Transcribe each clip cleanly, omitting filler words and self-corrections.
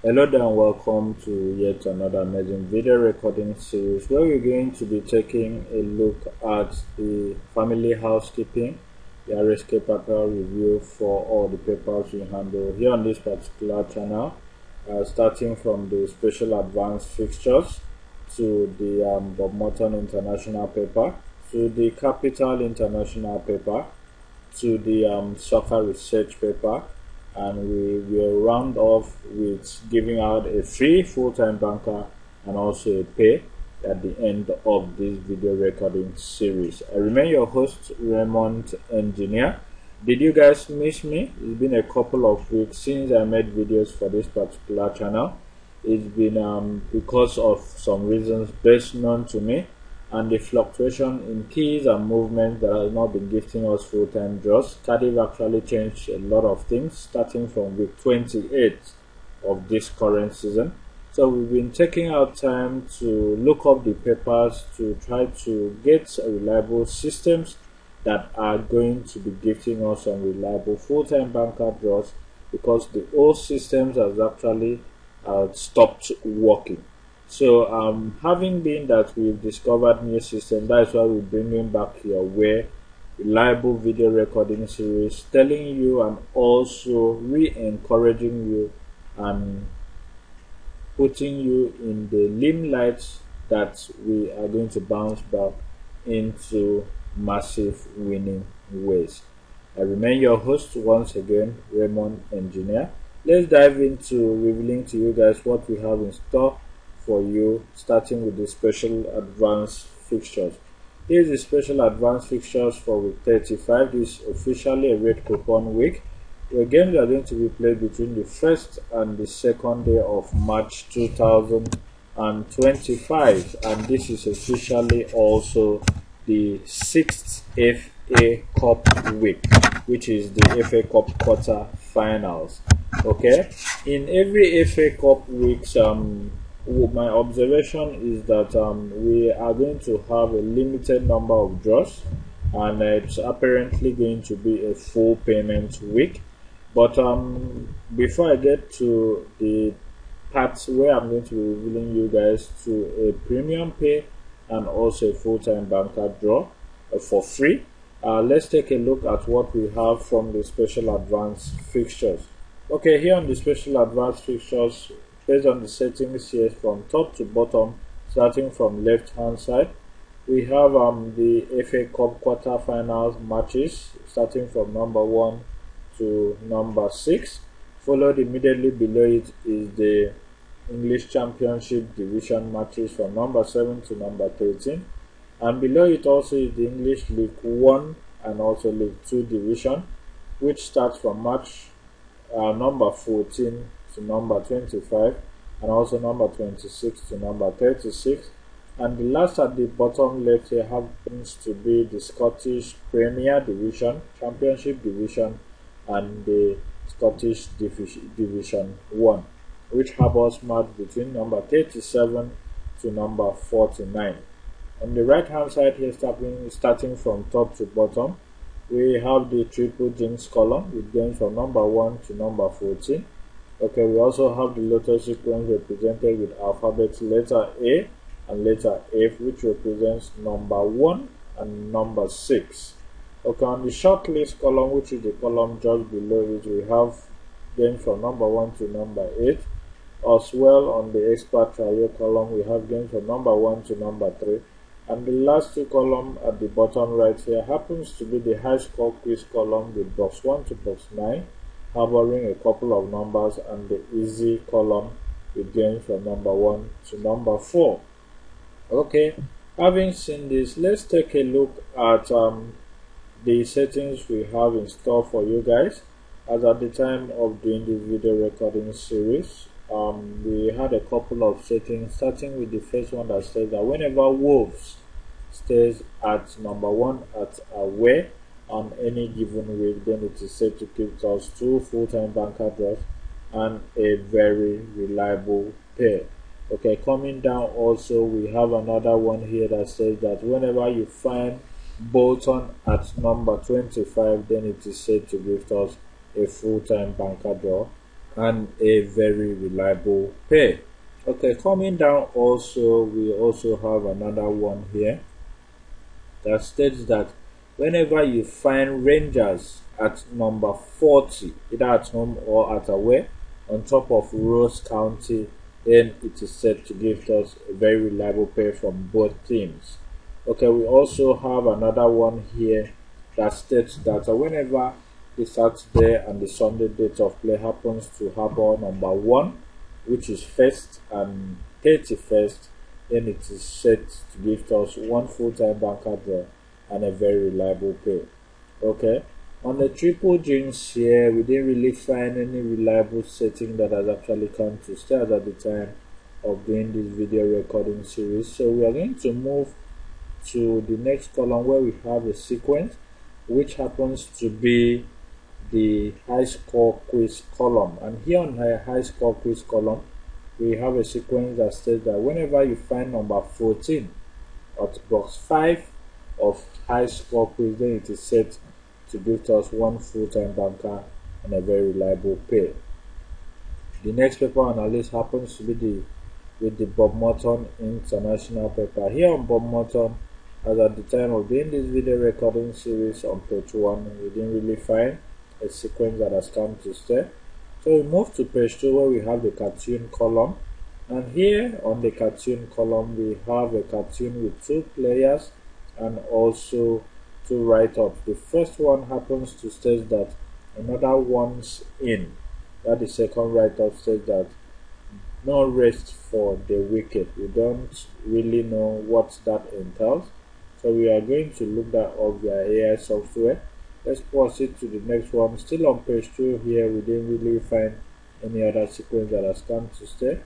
Hello there and welcome to yet another amazing video recording series where we're going to be taking a look at the family housekeeping, the RSK paper review for all the papers we handle here on this particular channel, starting from the special advanced fixtures to the Bob Morton International paper, to the Capital International paper, to the soccer research paper, and we will round off with giving out a free full-time banker and also a pay at the end of this video recording series. I remain your host, Raymond Engineer. Did you guys miss me? It's been a couple of weeks since I made videos for this particular channel. It's been because of some reasons best known to me, and the fluctuation in keys and movements that has not been gifting us full-time jobs. Cardiff actually changed a lot of things starting from week 28 of this current season. So we've been taking our time to look up the papers to try to get reliable systems that are going to be gifting us some reliable full-time banker draws, because the old systems has actually stopped working. So having been that we've discovered new system, that's why we're bringing back your way reliable video recording series, telling you and also re-encouraging you and putting you in the limelight that we are going to bounce back into massive winning ways. I remain your host once again, Raymond Engineer. Let's dive into revealing to you guys what we have in store for you, starting with the special advanced fixtures. Here is the special advanced fixtures for week 35. This is officially a red coupon week, where games are going to be played between the 1st and the 2nd day of March 2025, and this is officially also the 6th FA Cup week, which is the FA Cup quarter finals. Okay, in every FA Cup weeks, my observation is that we are going to have a limited number of draws, and it's apparently going to be a full payment week. But before I get to the parts where I'm going to be revealing you guys to a premium pay and also a full-time banker draw for free, let's take a look at what we have from the special advanced fixtures. Okay, here on the special advanced fixtures, based on the settings here from top to bottom, starting from left hand side, we have the FA Cup quarter-finals matches starting from number 1 to number 6. Followed immediately below it is the English Championship division matches from number 7 to number 13, and below it also is the English League 1 and also League 2 division, which starts from match number 14 to number 25, and also number 26 to number 36, and the last at the bottom left here happens to be the Scottish Premier Division, Championship Division, and the Scottish Division 1, which have us marked between number 37 to number 49. On the right hand side here, starting from top to bottom, we have the triple jinx column with games from number 1 to number 14. Okay, we also have the lotto sequence represented with alphabet letter A and letter F, which represents number 1 and number 6. Okay, on the short list column, which is the column just below it, we have games from number 1 to number 8. As well, on the expert trio column, we have games from number 1 to number 3. And the last two columns at the bottom right here happens to be the high score quiz column with box 1 to box 9, harboring a couple of numbers, and the easy column with games from number 1 to number 4. Okay, having seen this, let's take a look at the settings we have in store for you guys. As at the time of doing this video recording series, we had a couple of settings, starting with the first one that says that whenever Wolves stays at number 1 at away on any given week, then it is set to give us 2 full-time banker draws and a very reliable pair. Okay, coming down also we have another one here that says that whenever you find Bolton at number 25, then it is set to give us a full-time banker draw and a very reliable pair. Okay, coming down also, we also have another one here that states that whenever you find Rangers at number 40, either at home or at away, on top of Ross County, then it is said to give us a very reliable pair from both teams. Okay, we also have another one here that states that whenever the Saturday and the Sunday date of play happens to harbor number 1, which is 1st and 31st, then it is set to give us one full-time banker draw and a very reliable pair. Okay, on the triple jinx here, we didn't really find any reliable setting that has actually come to start at the time of doing this video recording series. So we are going to move to the next column where we have a sequence, which happens to be the high score quiz column. And here on the high score quiz column, we have a sequence that states that whenever you find number 14 at box 5 of high score quiz, then it is set to give us one full-time banker and a very reliable pair. The next paper on our list happens to be the Bob Morton International paper. Here on Bob Morton, as at the time of doing this video recording series on page 1, we didn't really find a sequence that has come to stay. So we move to page 2 where we have the cartoon column, and here on the cartoon column we have a cartoon with 2 players and also 2 write-ups. The first one happens to state that another one's in, that the second write-up says that no rest for the wicked. We don't really know what that entails, so we are going to look that up via AI software. Let's proceed to the next one. Still on page 2 here, we didn't really find any other sequence that has come to stay,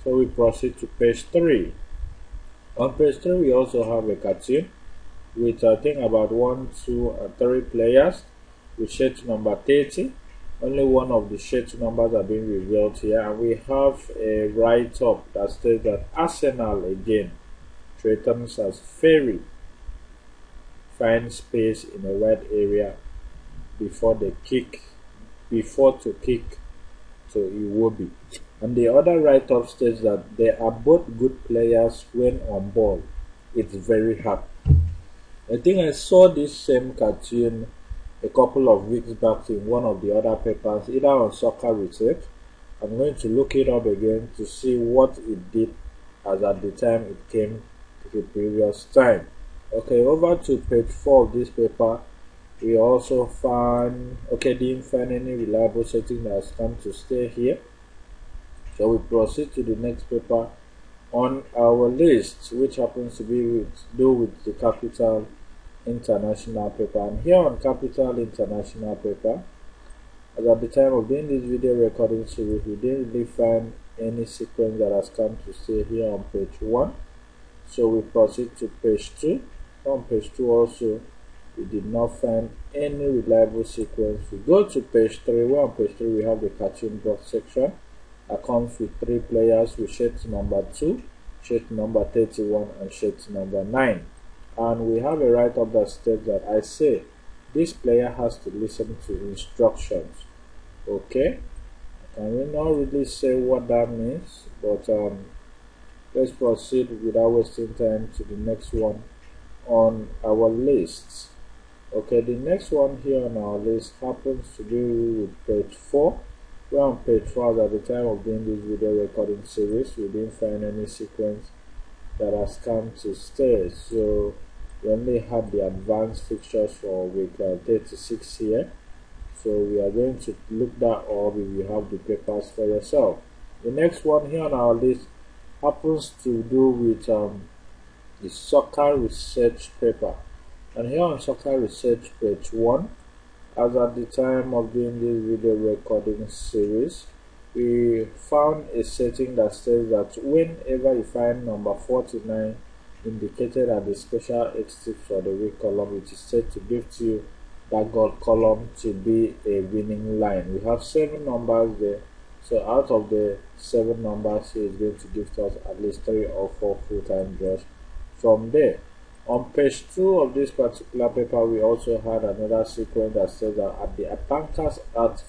so we proceed to page 3. On page 3 we also have a cartoon with I think about 1, 2 and 3 players with shirt number 30. Only one of the shirt numbers are being revealed here, and we have a write-up that states that Arsenal again threatens as Ferry find space in a wide area before to kick to Iwobi. And the other write-up states that they are both good players when on ball. It's very hard. I think I saw this same cartoon a couple of weeks back in one of the other papers, either on Soccer Research. I'm going to look it up again to see what it did as at the time it came to the previous time. Okay, over to page 4 of this paper, we also didn't find any reliable setting that has come to stay here. So we proceed to the next paper on our list, which happens to be with the Capital International paper. And here on Capital International paper, as at the time of doing this video recording series, we didn't really find any sequence that has come to stay here on page 1. So we proceed to page 2. On page 2 also, we did not find any reliable sequence. We go to page 3, where on page 3 we have the cartoon box section that comes with 3 players with shirt number 2, shirt number 31 and shirt number 9. And we have a write-up that states that I say this player has to listen to instructions. Okay, I will not really say what that means, but let's proceed without wasting time to the next one on our list. Okay, the next one here on our list happens to be with page 4. Where on page 4, at the time of doing this video recording series, we didn't find any sequence that has come to stay. So we only had the advanced fixtures for week 36 here. So we are going to look that up if you have the papers for yourself. The next one here on our list happens to do with the Soccer Research paper. And here on Soccer Research page 1, as at the time of doing this video recording series, we found a setting that says that whenever you find number 49 indicated at the special 8 tips for the week column, it is set to give to you that God column to be a winning line. We have 7 numbers there, so out of the 7 numbers here is going to give us at least 3 or 4 full-time draws from there. On page 2 of this particular paper, we also had another sequence that says that at the bankers out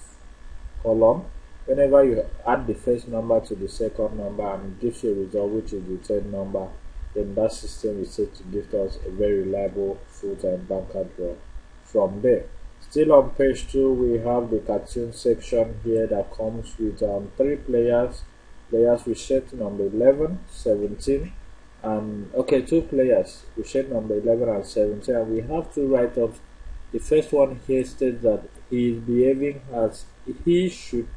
column, Whenever you add the first number to the second number and it gives you a result which is the third number, then that system is said to give us a very reliable full-time banker draw from there. Still on page 2, we have the cartoon section here that comes with 3 players with shirt number 11, 17, and 2 players with shirt number 11 and 17, and we have 2 write-ups. The first one here states that he is behaving as he should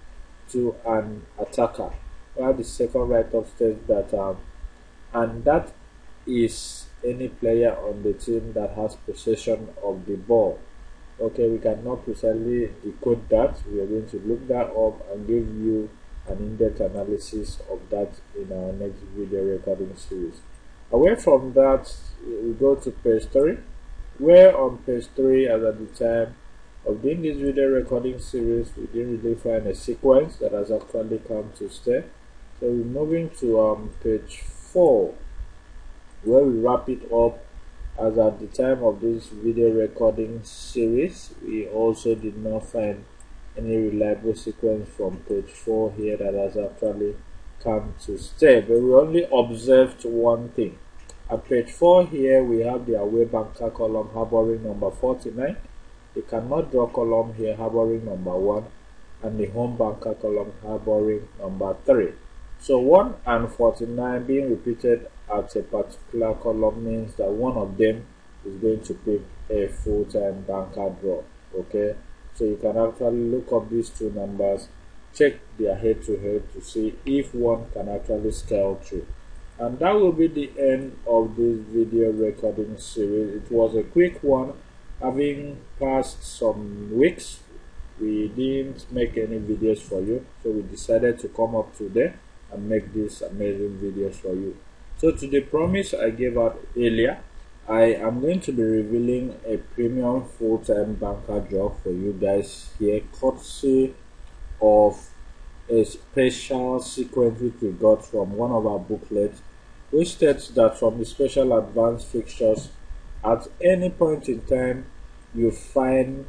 to an attacker, while the second write-up states that and that is any player on the team that has possession of the ball. Okay, we cannot precisely decode that. We are going to look that up and give you an in-depth analysis of that in our next video recording series. Away from that, we go to page 3, where on page 3, as at the time of doing this video recording series, we didn't really find a sequence that has actually come to stay. So we're moving to page 4, where we wrap it up. As at the time of this video recording series, we also did not find any reliable sequence from page 4 here that has actually come to stay, but we only observed one thing. At page 4 here, we have the away banker column harboring number 49, the cannot draw column here harboring number 1, and the home banker column harboring number 3. So 1 and 49 being repeated at a particular column means that one of them is going to pick a full-time banker draw. Okay, so you can actually look up these 2 numbers, check their head-to-head to see if one can actually scale through. And that will be the end of this video recording series. It was a quick one. Having passed some weeks, we didn't make any videos for you, so we decided to come up today and make these amazing videos for you. So to the promise I gave out earlier, I am going to be revealing a premium full-time banker draw for you guys here, courtesy of a special sequence which we got from one of our booklets, which states that from the special advanced fixtures, at any point in time you find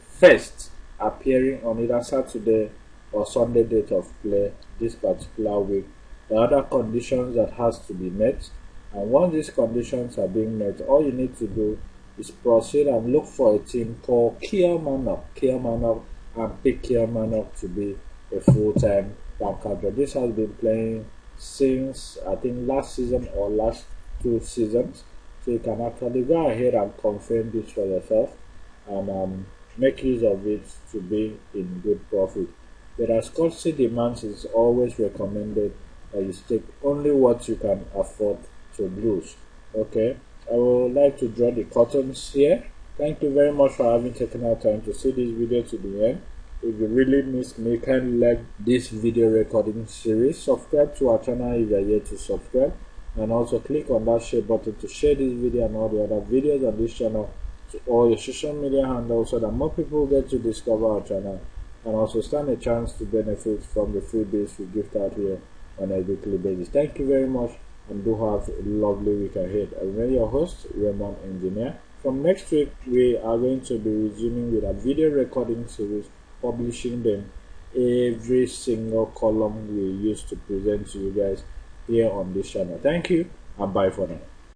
first appearing on either Saturday or Sunday date of play this particular week, the other conditions that has to be met, and once these conditions are being met, all you need to do is proceed and look for a team called Kielmanov and pick Kielmanov to be a full-time banker draw. This has been playing since I think last season or last 2 seasons, so you can actually go ahead and confirm this for yourself and make use of it to be in good profit. But as courtesy demands, it's always recommended that you stick only what you can afford to lose. Okay, I would like to draw the curtains here. Thank you very much for having taken our time to see this video to the end. If you really missed me, kindly like this video recording series, subscribe to our channel if you are yet to subscribe, and also click on that share button to share this video and all the other videos on this channel to all your social media handles so that more people get to discover our channel and also stand a chance to benefit from the freebies we gift out here on a weekly basis. Thank you very much and do have a lovely week ahead. I remain your host, Raymond Engineer. From next week, we are going to be resuming with a video recording series, publishing them every single column we used to present to you guys here on this channel. Thank you and bye for now.